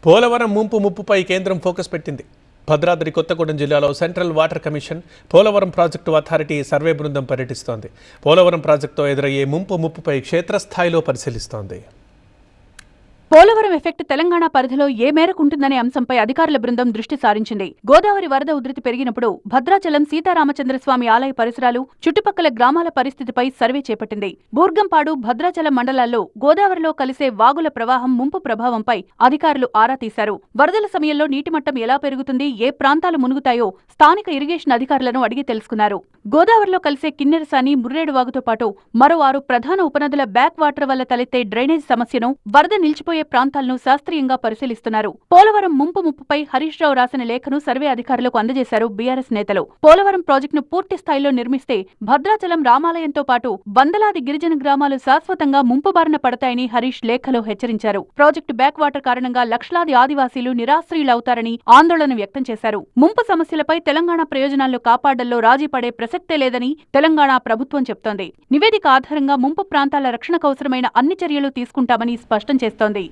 పోలవరం ముప్పుపై కేంద్రం ఫోకస్ పెట్టింది. భద్రాద్రి కొత్తగూడెం జిల్లాలో central water commission Polavaram project authority survey బృందం పర్యటిస్తోంది. పోలవరం ప్రాజెక్టుతో ఎదురయ్యే ముప్పుపై క్షేత్రస్థాయిలో పరిశీలిస్తోంది. పోలవరం ఎఫెక్ట్ తెలంగాణ పరిధిలో ఏ మేరకు ఉంటుందనే అంశంపై అధికారుల బృందం దృష్టి సారించింది. గోదావరి వరద ఉధృతి పెరిగినప్పుడు భద్రాచలం సీతారామచంద్రస్వామి ఆలయ పరిసరాలు, చుట్టుపక్కల గ్రామాల పరిస్థితిపై సర్వే చేపట్టింది. బూర్గంపాడు, భద్రాచలం మండలాల్లో గోదావరిలో కలిసే వాగుల ప్రవాహం ముంపు ప్రభావంపై అధికారులు ఆరా తీశారు. వరదల సమయంలో నీటిమట్టం ఎలా పెరుగుతుంది, ఏ ప్రాంతాలు మునుగుతాయో స్థానిక ఇరిగేషన్ అధికారులను అడిగి తెలుసుకున్నారు. గోదావరిలో కలిసే కిన్నెరసాని, ముర్రేడు వాగుతో పాటు మరో 6 ప్రధాన ఉపనదుల బ్యాక్ వాటర్ వల్ల తలెత్తే డ్రైనేజ్ సమస్యను, వరద నిలిచిపోయే ప్రాంతాలను శాస్త్రీయంగా పరిశీలిస్తున్నారు. పోలవరం ముప్పుపై హరీష్ రావు రాసిన లేఖను సర్వే అధికారులకు అందజేశారు బీఆర్ఎస్ నేతలు. పోలవరం ప్రాజెక్టును పూర్తి స్థాయిలో నిర్మిస్తే భద్రాచలం రామాలయంతో పాటు వందలాది గిరిజన గ్రామాలు శాశ్వతంగా ముంపు బారిన పడతాయని హరీష్ లేఖలో హెచ్చరించారు. ప్రాజెక్టు బ్యాక్ వాటర్ కారణంగా లక్షలాది ఆదివాసీలు నిరాశ్రయులవుతారని ఆందోళన వ్యక్తం చేశారు. ముంపు సమస్యలపై తెలంగాణ ప్రయోజనాలను కాపాడడంలో రాజీ పడే ప్రసక్తే లేదని తెలంగాణ ప్రభుత్వం చెప్తోంది. నివేదిక ఆధారంగా ముంపు ప్రాంతాల రక్షణకు అవసరమైన అన్ని చర్యలు తీసుకుంటామని స్పష్టం చేస్తోంది.